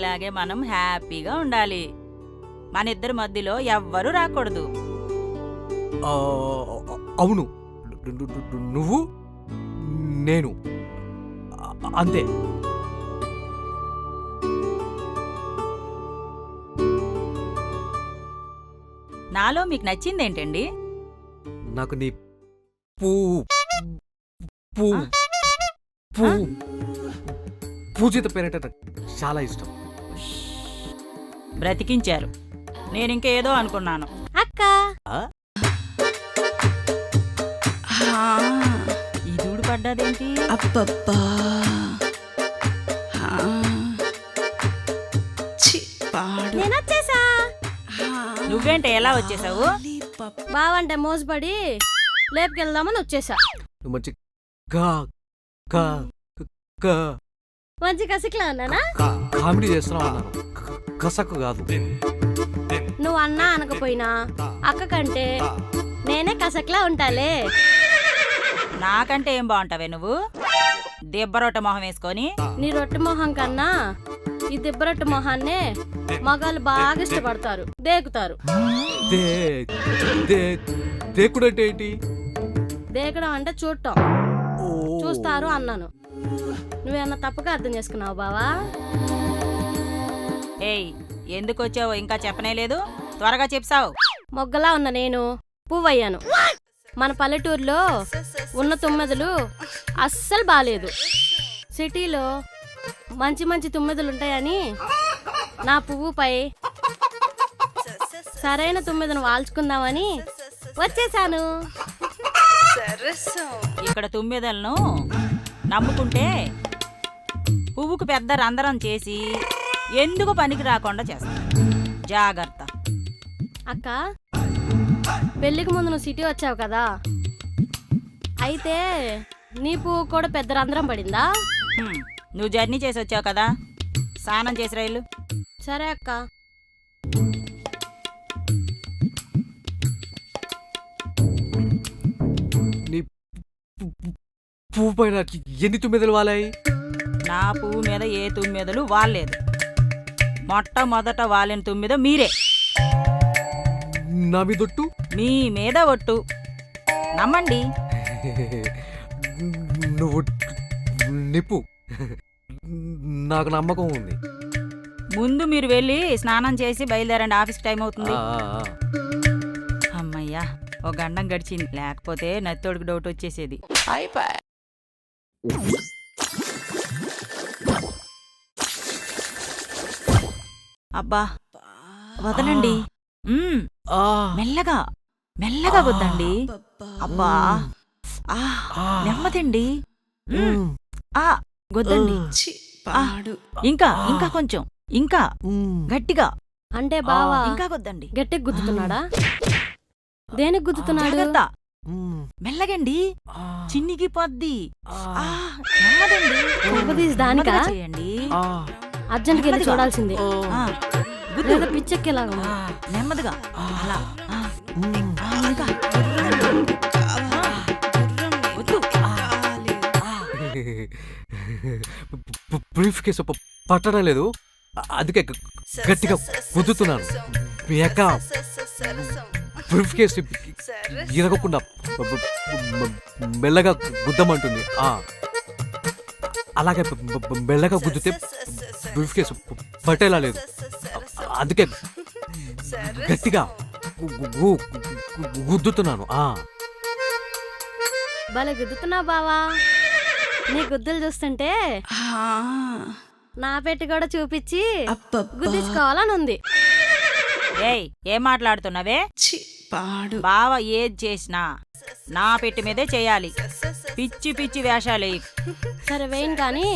ఇలాగే మనం హ్యాపీగా ఉండాలి. మన ఇద్దరి మధ్యలో ఎవ్వరూ రాకూడదు. అవును, నువ్వు నేను అంతే. నాలో మీకు నచ్చిందేంటండి? నాకు నీ పూజిత పేరంటే నాకు చాలా ఇష్టం. బ్రతికించారు. నేనింకేదో అనుకున్నాను. అక్క ఈ దూడు పడ్డదేంటి? అబ్బబ్బా, నేను వచ్చేసా. నువ్వేంటే ఎలా వచ్చేసావు? బావంటే మోసపడి లేపుకెళ్దామని వచ్చేసా. నువ్వు మంచి గా గా గా మంచి కసిక్లా ఉన్నానా? కామెడీ చేస్తున్నావు అన్నాను, కసక్కు కాదు. నువ్వు అన్నా అనకపోయినా అక్క కంటే నేనే కసక్లా ఉంటాలే. నాకంటే ఏం బాగుంటావే నువ్వు? దెబ్బరొట్ట మొహం వేసుకొని. నీ రొట్టె మొహం కన్నా ఈ దెబ్బరొట్టె మొహాన్నే మగాళ్ళు బాగా ఇష్టపడతారు, దేకుతారు. దేకుడంటే ఏంటి? దేకడం అంటే చూడటం. చూస్తారు అన్నాను. నువ్వేమన్నా తప్పుగా అర్థం చేసుకున్నావు బావా? ఏయ్, ఎందుకు వచ్చావో ఇంకా చెప్పనే లేదు. త్వరగా చెప్సావు. మొగ్గలా ఉన్న నేను పువ్వయ్యాను. మన పల్లెటూరులో ఉన్న తుమ్మెదలు అస్సలు బాలేదు. సిటీలో మంచి మంచి తుమ్మెదలు ఉంటాయని నా పువ్వుపై సరైన తుమ్మెదను వాల్చుకుందామని వచ్చేసాను. ఇక్కడ తుమ్మెదలను నమ్ముకుంటే పువ్వుకు పెద్ద రంధ్రం చేసి ఎందుకు పనికి రాకుండా చేస్తా. జాగ్రత్త. అక్క, పెళ్ళికి ముందు నువ్వు సిటీ వచ్చావు కదా, అయితే నీ పువ్వు కూడా పెద్ద రంధ్రం పడిందా? నువ్వు జర్నీ చేసి వచ్చావు కదా, స్నానం చేసి రైలు. సరే అక్క. నీ పువ్వు పైన ఎన్ని తుమ్మెదలు వాలాయి? నా పువ్వు మీద ఏ తుమ్మెదలు వాలేదు. మొట్టమొదట వాలిన తుమ్మిద మీరే. నా మీదొట్టు? మీ మీద ఒట్టు. నమ్మండి. నువ్వు నిప్పు, నాకు నమ్మకం ఉంది. ముందు మీరు వెళ్ళి స్నానం చేసి బయలుదేరండి, ఆఫీస్కి టైం అవుతుంది. అమ్మయ్యా, ఓ గండం గడిచింది. లేకపోతే నత్తోడికి డౌట్ వచ్చేసేది. అబ్బా వదలండి. మెల్లగా మెల్లగా వద్దండి. అబ్బా నెమ్మదండి. గొద్దండి. ఇంకా ఇంకా కొంచెం, ఇంకా గట్టిగా. అంటే బావా ఇంకా గొద్దండి. గట్టికి గుద్దుతున్నాడా? దేనికి గుద్దుతున్నాడు? జాగ్రత్త. మెల్లగండి, చిన్నికి పొద్ది. నెమ్మదండి. దానికా చేయండి. అర్జెంట్కి వెళ్ళి చూడాల్సిందే. గుద్దు. పిచ్చెక్కేలాగా ఉంది. నెమ్మదిగా అలా. బ్రీఫ్ కేసు పట్టడం లేదు, అందుకే గట్టిగా గుద్దుతున్నాను. మీ అక్క బ్రీఫ్ కేసు ఇరగకుండా మెల్లగా గుద్దమంటుంది. అలాగే మెల్లగా గుద్దితే బ్రీఫ్ కేసు పట్టేలా లేదు, అందుకే గట్టిగా గుద్దుతున్నాను. భలే గుద్దుతున్నావు బావా. నీ గుద్దులు చూస్తుంటే నా పెట్టి కూడా చూపించి గుద్దించుకోవాలని ఉంది. ఏయ్, ఏం మాట్లాడుతున్నావే? బావ ఏది చేసినా నా పెట్టి మీదే చేయాలి. పిచ్చి పిచ్చి వేషాలు. సరే వేయను కానీ